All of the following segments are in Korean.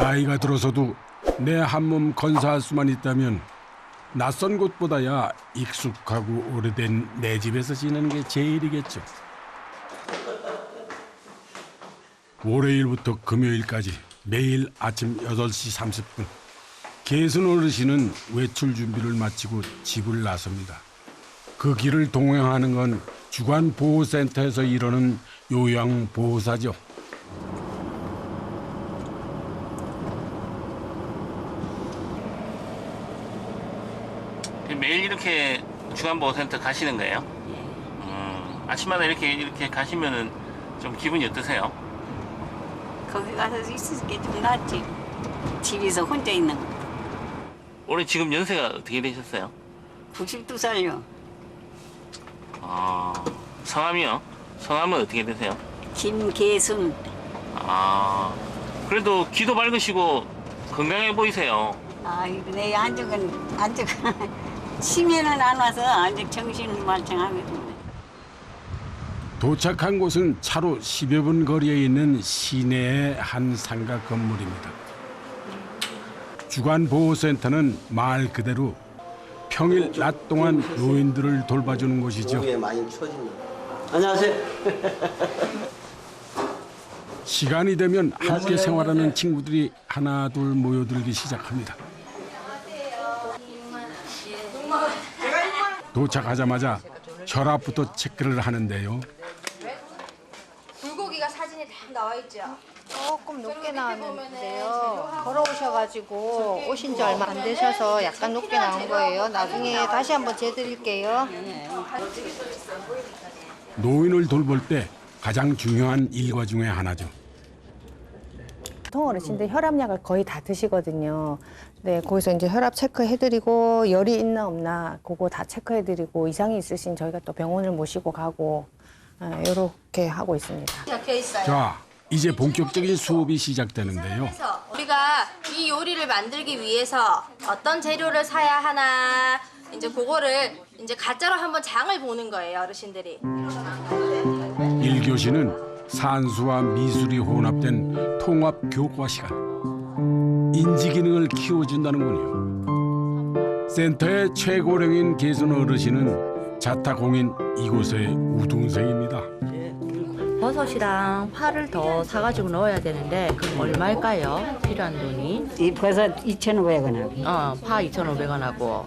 나이가 들어서도 내 한 몸 건사할 수만 있다면 낯선 곳보다야 익숙하고 오래된 내 집에서 지내는 게 제일이겠죠. 월요일부터 금요일까지 매일 아침 8시 30분 계순 어르신은 외출 준비를 마치고 집을 나섭니다. 그 길을 동행하는 건 주간보호센터에서 이루는 요양보호사죠. 매일 이렇게 주간보호센터 가시는 거예요? 아침마다 이렇게 가시면은 좀 기분이 어떠세요? 거기 가서 있을 게 좀 낫지. 집에서 혼자 있는 거. 올해 지금 연세가 어떻게 되셨어요? 92살요. 성함이요? 성함은 어떻게 되세요? 김계순. 그래도 기도 밝으시고 건강해 보이세요. 아이고, 내 안적은 치매는 안 와서 아직 정신은 말짱하거든요. 도착한 곳은 차로 10여 분 거리에 있는 시내의 한 상가 건물입니다. 주간보호센터는 말 그대로 평일 낮 동안 노인들을 돌봐주는 곳이죠. 많이 추워진다. 안녕하세요. 시간이 되면 함께 생활하는 친구들이 하나 둘 모여들기 시작합니다. 도착하자마자 혈압부터 체크를 하는데요. 불고기가 사진에 다 나와 있죠. 조금 높게 나왔는데요. 걸어오셔가지고 오신 지 얼마 안 되셔서 약간 높게 나온 거예요. 나중에 다시 한번 재드릴게요. 노인을 돌볼 때 가장 중요한 일과 중에 하나죠. 보통 어르신들 혈압약을 거의 다 드시거든요. 네, 거기서 이제 혈압 체크해드리고 열이 있나 없나 그거 다 체크해드리고 이상이 있으신 저희가 또 병원을 모시고 가고 이렇게 하고 있습니다. 적혀 있어요. 자, 이제 본격적인 수업이 시작되는데요. 그래서 우리가 이 요리를 만들기 위해서 어떤 재료를 사야 하나 이제 그거를 이제 가짜로 한번 장을 보는 거예요, 어르신들이. 1교시는 산수와 미술이 혼합된 통합 교과 시간. 인지 기능을 키워준다는군요. 센터의 최고령인 계순 어르신은 자타공인 이곳의 우등생입니다. 버섯이랑 파를 더 사가지고 넣어야 되는데 그럼 얼마일까요? 필요한 돈이? 이 버섯 2,500원하고 파 2,500원하고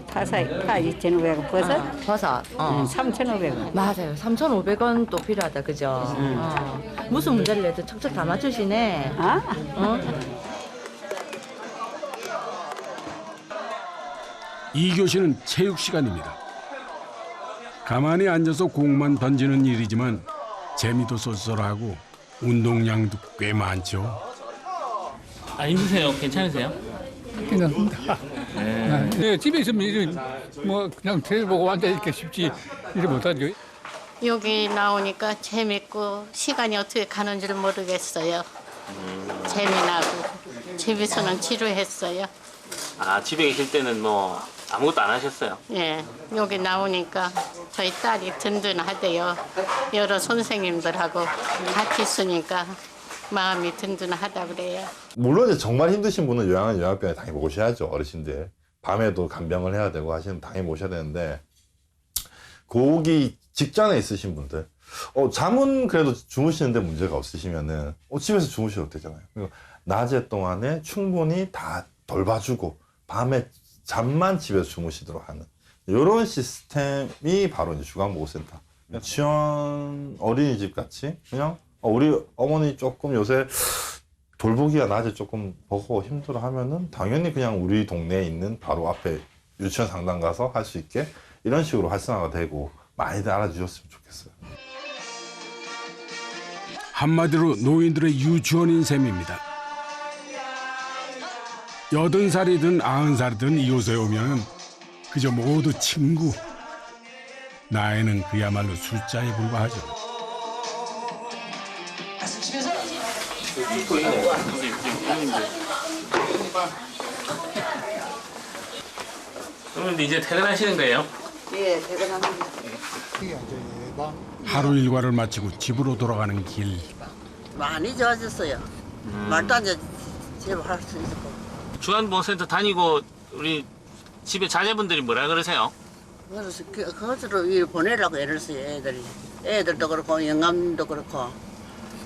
파 2,500원 버섯 버섯 3,500원. 맞아요. 3,500원 또 필요하다 그죠? 무슨 문제를 내도 척척 다 맞추시네. 어? 2교시는 체육 시간입니다. 가만히 앉아서 공만 던지는 일이지만 재미도 쏠쏠하고 운동량도 꽤 많죠. 힘드세요? 괜찮으세요? 괜찮습니다. 네, 집에 있으면 이런 뭐 그냥 텔레비 보고 앉아 있기 쉽지 이래 못하죠. 여기 나오니까 재밌고 시간이 어떻게 가는지를 모르겠어요. 재미나고 집에서는 지루했어요. 집에 계실 때는 뭐 아무것도 안 하셨어요? 예, 여기 나오니까 저희 딸이 든든하대요. 여러 선생님들하고 같이 있으니까 마음이 든든하다 그래요. 물론 이제 정말 힘드신 분은 요양원 요양병원에 당연히 모셔야죠. 어르신들 밤에도 간병을 해야 되고 하시면 당연히 모셔야 되는데 거기 직장에 있으신 분들 잠은 그래도 주무시는데 문제가 없으시면은 집에서 주무셔도 되잖아요. 그리고 낮에 동안에 충분히 다 돌봐주고 밤에 잠만 집에서 주무시도록 하는 이런 시스템이 바로 이제 주간보호센터. 지원 어린이집 같이 그냥 우리 어머니 조금 요새 돌보기가 낮에 조금 보고 힘들어 하면은 당연히 그냥 우리 동네에 있는 바로 앞에 유치원 상담 가서 할 수 있게 이런 식으로 활성화가 되고 많이들 알아주셨으면 좋겠어요. 한마디로 노인들의 유치원인 셈입니다. 80살이든 90살이든 이곳에 오면 그저 모두 친구. 나이는 그야말로 숫자에 불과하죠. 그러면 이제 퇴근하시는 거예요? 예, 퇴근합니다. 하루 일과를 마치고 집으로 돌아가는 길. 많이 좋아졌어요. 말도 안 돼. 제발 할 수 있을 것 같아요. 중앙보호센터 다니고 우리 집에 자제분들이 뭐라 그러세요? 그래서 그것으로 일 보내려고 애를 써요, 애들이. 애들도 그렇고 영감도 그렇고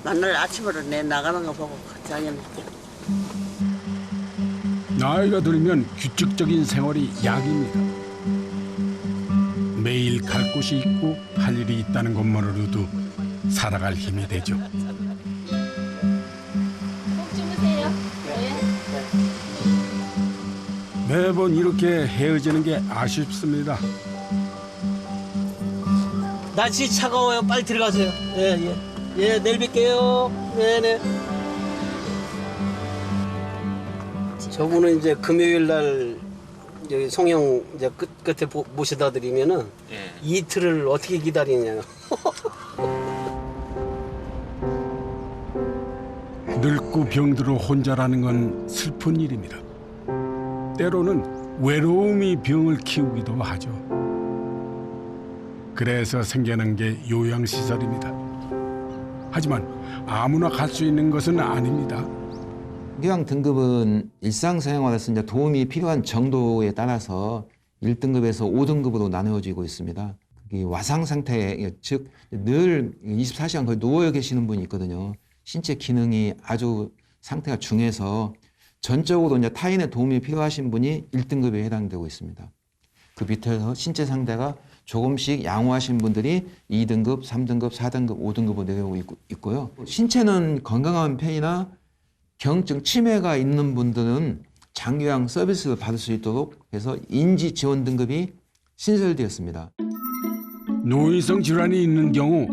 맨날 아침으로 내 나가는 거 보고 자기는. 나이가 들면 규칙적인 생활이 약입니다. 매일 갈 곳이 있고 할 일이 있다는 것만으로도 살아갈 힘이 되죠. 꼭 주무세요. 네. 매번 이렇게 헤어지는 게 아쉽습니다. 날씨 차가워요. 빨리 들어가세요. 예. 예, 내일 뵐게요. 네네. 저분은 이제 금요일 날 여기 송영 이제 끝에 모셔다 드리면은 예. 이틀을 어떻게 기다리냐. 늙고 병들어 혼자라는 건 슬픈 일입니다. 때로는 외로움이 병을 키우기도 하죠. 그래서 생겨난 게 요양시설입니다. 하지만 아무나 갈 수 있는 것은 아닙니다. 요양 등급은 일상생활에서 이제 도움이 필요한 정도에 따라서 1등급에서 5등급으로 나누어지고 있습니다. 이 와상 상태, 즉 늘 24시간 거의 누워 계시는 분이 있거든요. 신체 기능이 아주 상태가 중해서 전적으로 이제 타인의 도움이 필요하신 분이 1등급에 해당되고 있습니다. 그 밑에서 신체 상태가 조금씩 양호하신 분들이 2등급, 3등급, 4등급, 5등급으로 내려오고 있고요. 신체는 건강한 편이나 경증 치매가 있는 분들은 장요양 서비스를 받을 수 있도록 해서 인지 지원 등급이 신설되었습니다. 노인성 질환이 있는 경우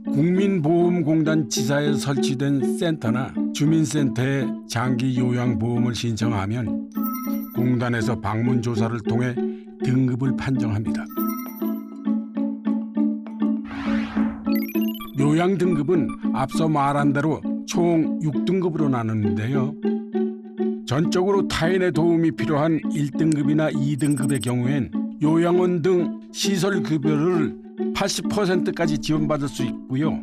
국민보험공단 지사에 설치된 센터나 주민센터에 장기 요양보험을 신청하면 공단에서 방문 조사를 통해 등급을 판정합니다. 요양 등급은 앞서 말한 대로 총 6등급으로 나누는데요. 전적으로 타인의 도움이 필요한 1등급이나 2등급의 경우엔 요양원 등 시설 급여를 80%까지 지원받을 수 있고요.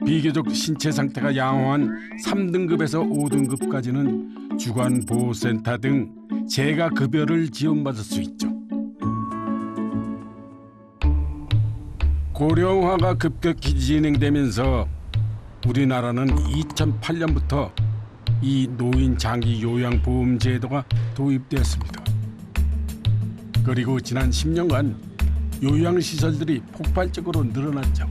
비교적 신체 상태가 양호한 3등급에서 5등급까지는 주간보호센터 등 재가 급여를 지원받을 수 있죠. 고령화가 급격히 진행되면서 우리나라는 2008년부터 이 노인 장기 요양 보험 제도가 도입되었습니다. 그리고 지난 10년간 요양 시설들이 폭발적으로 늘어났죠.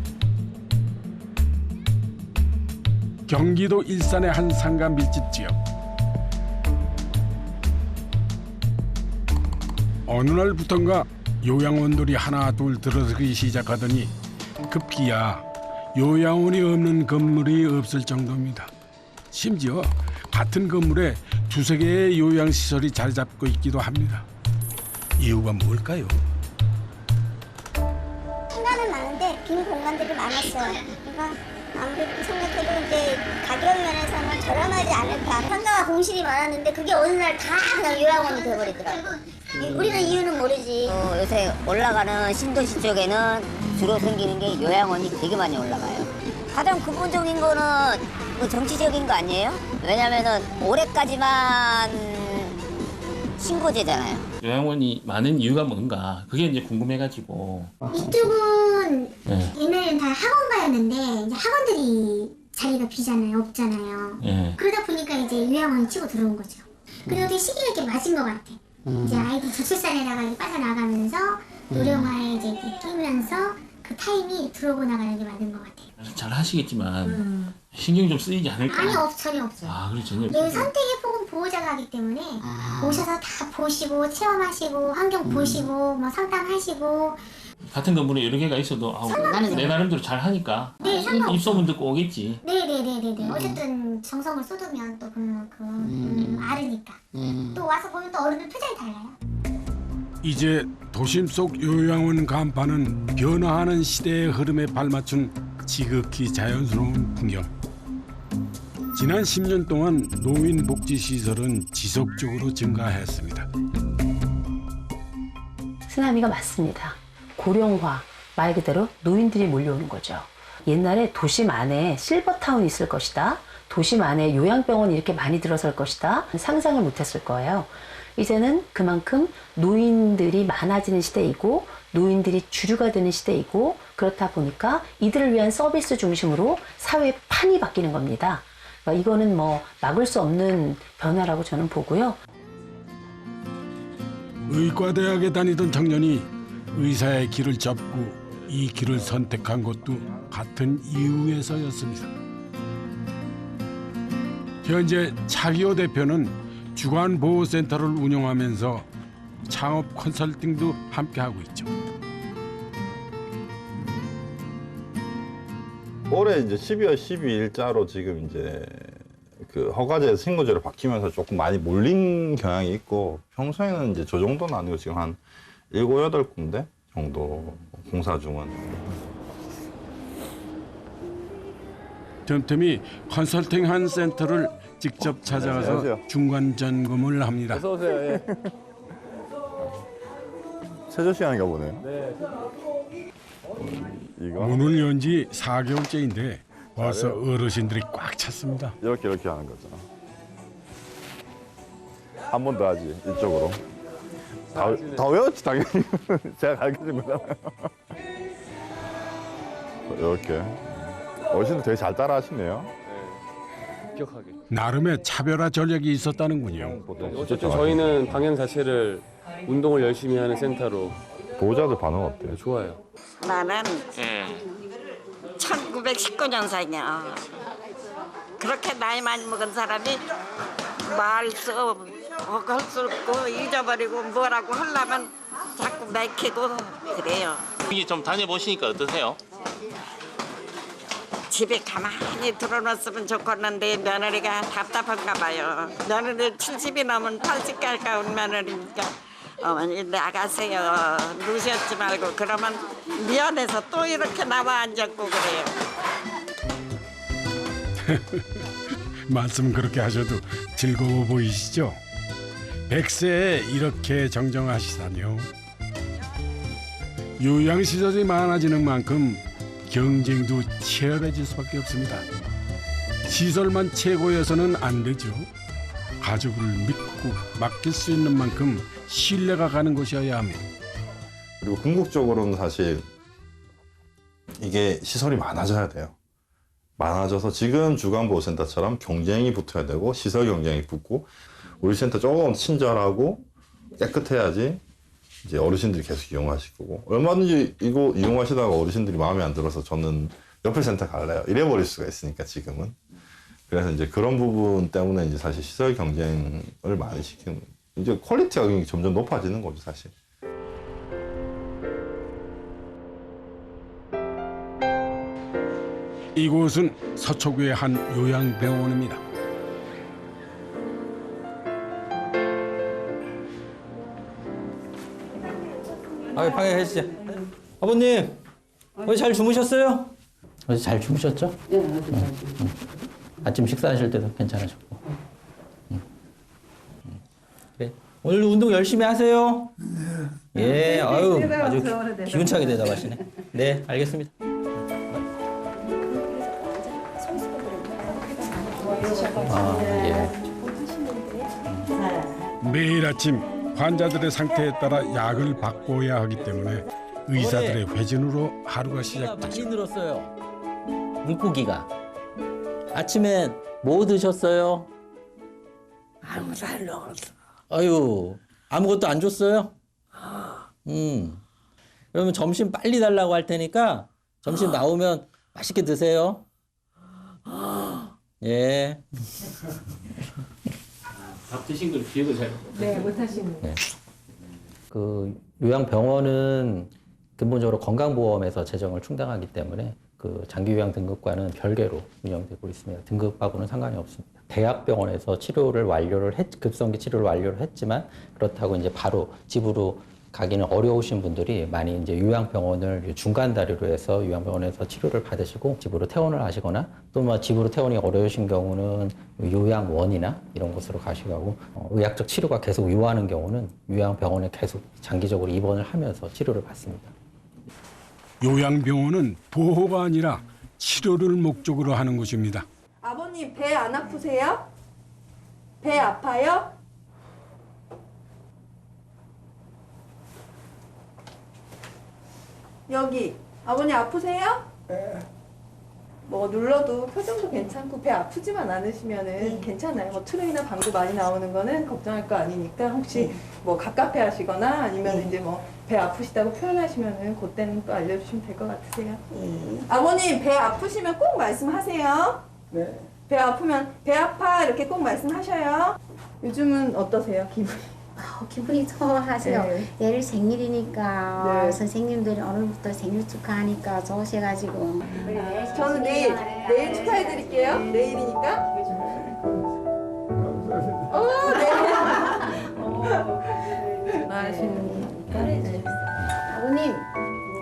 경기도 일산의 한 상가 밀집 지역. 어느 날부턴가 요양원들이 하나 둘 들어서기 시작하더니 급기야 요양원이 없는 건물이 없을 정도입니다. 심지어 같은 건물에 두세 개의 요양시설이 자리 잡고 있기도 합니다. 이유가 뭘까요? 상가는 많은데 빈 공간들이 많았어요. 그러니까 아무래도 생각해도 이제 가격 면에서는 저렴하지 않을까. 상가와 공실이 많았는데 그게 어느 날 다 그냥 요양원이 돼버리더라고요. 우리는 이유는 모르지. 요새 올라가는 신도시 쪽에는 주로 생기는 게 요양원이 되게 많이 올라가요. 가장 근본적인 거는 정치적인 거 아니에요? 왜냐면은 올해까지만 신고제잖아요. 요양원이 많은 이유가 뭔가 그게 이제 궁금해가지고. 이쪽은 네. 옛날에는 다 학원가였는데 이제 학원들이 자리가 비잖아요. 없잖아요. 네. 그러다 보니까 이제 요양원이 치고 들어온 거죠. 그리고 되게 시기가 이렇게 맞은 것 같아. 이제 아이들 저출산에다가 이제 빠져나가면서 노령화에 이제 끼면서 그 타임이 들어오고 나가는 게 맞는 것 같아요. 잘 하시겠지만 신경 좀 쓰이지 않을까? 아니 전혀 없어요. 아, 그래 전혀 내 없어요. 선택의 폭은 보호자가 하기 때문에 오셔서 다 보시고 체험하시고 환경 보시고 뭐 상담하시고. 같은 건물에 여러 개가 있어도 내 나름대로 잘 하니까 네, 상관없어요. 입소문 듣고 오겠지. 네네네네네. 어쨌든 정성을 쏟으면 또 아르니까. 또 와서 보면 또 어른들 표정이 달라요. 이제 도심 속 요양원 간판은 변화하는 시대의 흐름에 발맞춘 지극히 자연스러운 풍경. 지난 10년 동안 노인 복지 시설은 지속적으로 증가했습니다. 쓰나미가 맞습니다. 고령화, 말 그대로 노인들이 몰려오는 거죠. 옛날에 도심 안에 실버타운이 있을 것이다. 도심 안에 요양병원이 이렇게 많이 들어설 것이다 상상을 못했을 거예요. 이제는 그만큼 노인들이 많아지는 시대이고 노인들이 주류가 되는 시대이고 그렇다 보니까 이들을 위한 서비스 중심으로 사회 판이 바뀌는 겁니다. 그러니까 이거는 뭐 막을 수 없는 변화라고 저는 보고요. 의과대학에 다니던 청년이 의사의 길을 접고 이 길을 선택한 것도 같은 이유에서였습니다. 현재 차기호 대표는 주간보호센터를 운영하면서 창업 컨설팅도 함께하고 있죠. 올해 이제 12월 12일자로 지금 이제 그 허가제 신고제로 바뀌면서 조금 많이 몰린 경향이 있고 평소에는 이제 저 정도는 아니고 지금 한 7, 8군데 정도 공사 중은. 틈틈이 컨설팅한 센터를 직접 찾아가서 안녕하세요. 중간 점검을 합니다. 어서 오세요. 예. 체조 시간인가 보네요. 네. 이거 문을 연 지 4개월째인데 벌써 어르신들이 꽉 찼습니다. 이렇게 하는 거죠. 한 번 더 하지 이쪽으로. 다 외웠지 당연히. 제가 가르쳐준 거잖아요. 이렇게. 어르신들 되게 잘 따라하시네요. 기억하게. 나름의 차별화 전략이 있었다는군요. 어쨌든 저희는 방향 자체를 운동을 열심히 하는 센터로. 보호자들 반응 어때요? 좋아요. 나는 예. 1919년생이야. 그렇게 나이 많이 먹은 사람이 말 수 할 수 없고 잊어버리고 뭐라고 하려면 자꾸 맥히고 그래요. 여기 좀 다녀보시니까 어떠세요? 집에 가만히 들어놨으면 좋겠는데 며느리가 답답한가 봐요. 며느리 70이 넘은 80 가까운 며느리니까 어머니 나가세요. 누셨지 말고 그러면 미안해서 또 이렇게 나와 앉았고 그래요. 말씀 그렇게 하셔도 즐거워 보이시죠? 100세에 이렇게 정정하시다니요. 요양시설이 많아지는 만큼 경쟁도 치열해질 수밖에 없습니다. 시설만 최고여서는 안 되죠. 가족을 믿고 맡길 수 있는 만큼 신뢰가 가는 곳이어야 합니다. 그리고 궁극적으로는 사실 이게 시설이 많아져야 돼요. 많아져서 지금 주간보호센터처럼 경쟁이 붙어야 되고 시설 경쟁이 붙고 우리 센터 조금 친절하고 깨끗해야지 이제 어르신들이 계속 이용하실 거고 얼마든지 이거 이용하시다가 어르신들이 마음에 안 들어서 저는 옆에 센터 갈래요. 이래버릴 수가 있으니까 지금은. 그래서 이제 그런 부분 때문에 이제 사실 시설 경쟁을 많이 시키는 이제 퀄리티가 점점 높아지는 거죠 사실. 이곳은 서초구의 한 요양병원입니다. 방에 계시죠. 아버님, 어제 잘 주무셨어요? 어제 잘 주무셨죠? 네, 아침 식사하실 때도 괜찮으셨고. 그래. 오늘도 운동 열심히 하세요. 네. 예, 아유, 아주 기운차게 대답하시네. 네, 알겠습니다. 매일 아침 환자들의 상태에 따라 약을 바꿔야 하기 때문에 의사들의 회진으로 하루가 시작되죠. 많이 늘었어요. 물고기가. 아침엔 뭐 드셨어요? 아무것도 안 먹었어. 아유, 아무것도 안 줬어요? 그러면 점심 빨리 달라고 할 테니까 점심 나오면 맛있게 드세요. 예. 밥 드신 걸 기억을 잘. 네, 못하시는. 네. 그 요양병원은 근본적으로 건강보험에서 재정을 충당하기 때문에 그 장기요양 등급과는 별개로 운영되고 있습니다. 등급하고는 상관이 없습니다. 대학병원에서 치료를 완료를 급성기 치료를 완료를 했지만 그렇다고 이제 바로 집으로 가기는 어려우신 분들이 많이 이제 요양병원을 중간 다리로 해서 요양병원에서 치료를 받으시고 집으로 퇴원을 하시거나 또 뭐 집으로 퇴원이 어려우신 경우는 요양원이나 이런 곳으로 가시고 의학적 치료가 계속 요하는 경우는 요양병원에 계속 장기적으로 입원을 하면서 치료를 받습니다. 요양병원은 보호가 아니라 치료를 목적으로 하는 곳입니다. 아버님 배 안 아프세요? 배 아파요? 여기 아버님 아프세요? 뭐 눌러도 표정도 괜찮고 배 아프지만 않으시면은 괜찮아요. 뭐 트름이나 방구 많이 나오는 거는 걱정할 거 아니니까 혹시 뭐 갑갑해 하시거나 아니면 이제 뭐 배 아프시다고 표현하시면은 그때는 또 알려주시면 될 것 같으세요. 아버님 배 아프시면 꼭 말씀하세요. 네. 배 아프면 배 아파 이렇게 꼭 말씀하셔요. 요즘은 어떠세요 기분이? 기분이 좋아하세요. 네. 내일 생일이니까 네. 선생님들이 오늘부터 생일 축하하니까 좋으셔가지고. 저는 내일 축하해드릴게요. 내일이니까. 아버님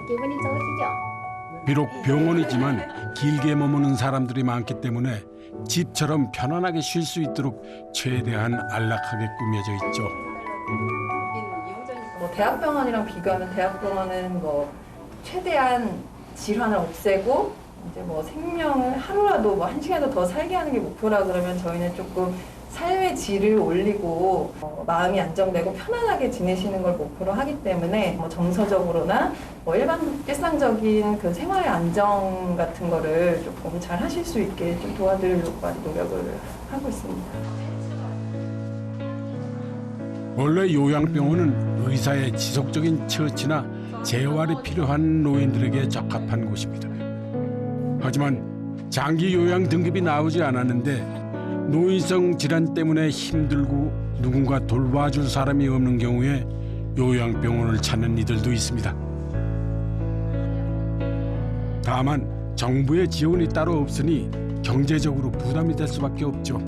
기분이 좋으시죠? 비록 병원이지만 길게 머무는 사람들이 많기 때문에 집처럼 편안하게 쉴 수 있도록 최대한 안락하게 꾸며져 있죠. 뭐 대학병원이랑 비교하면 대학병원은 뭐 최대한 질환을 없애고 이제 뭐 생명을 하루라도 뭐 1시간이라도 더 살게 하는 게 목표라 그러면 저희는 조금 삶의 질을 올리고 마음이 안정되고 편안하게 지내시는 걸 목표로 하기 때문에 뭐 정서적으로나 뭐 일상적인 그 생활의 안정 같은 거를 조금 잘 하실 수 있게 좀 도와드리려고 많이 노력을 하고 있습니다. 원래 요양병원은 의사의 지속적인 처치나 재활이 필요한 노인들에게 적합한 곳입니다. 하지만 장기 요양 등급이 나오지 않았는데 노인성 질환 때문에 힘들고 누군가 돌봐줄 사람이 없는 경우에 요양병원을 찾는 이들도 있습니다. 다만 정부의 지원이 따로 없으니 경제적으로 부담이 될 수밖에 없죠.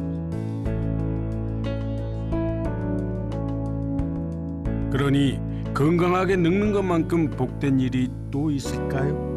그러니 건강하게 늙는 것만큼 복된 일이 또 있을까요?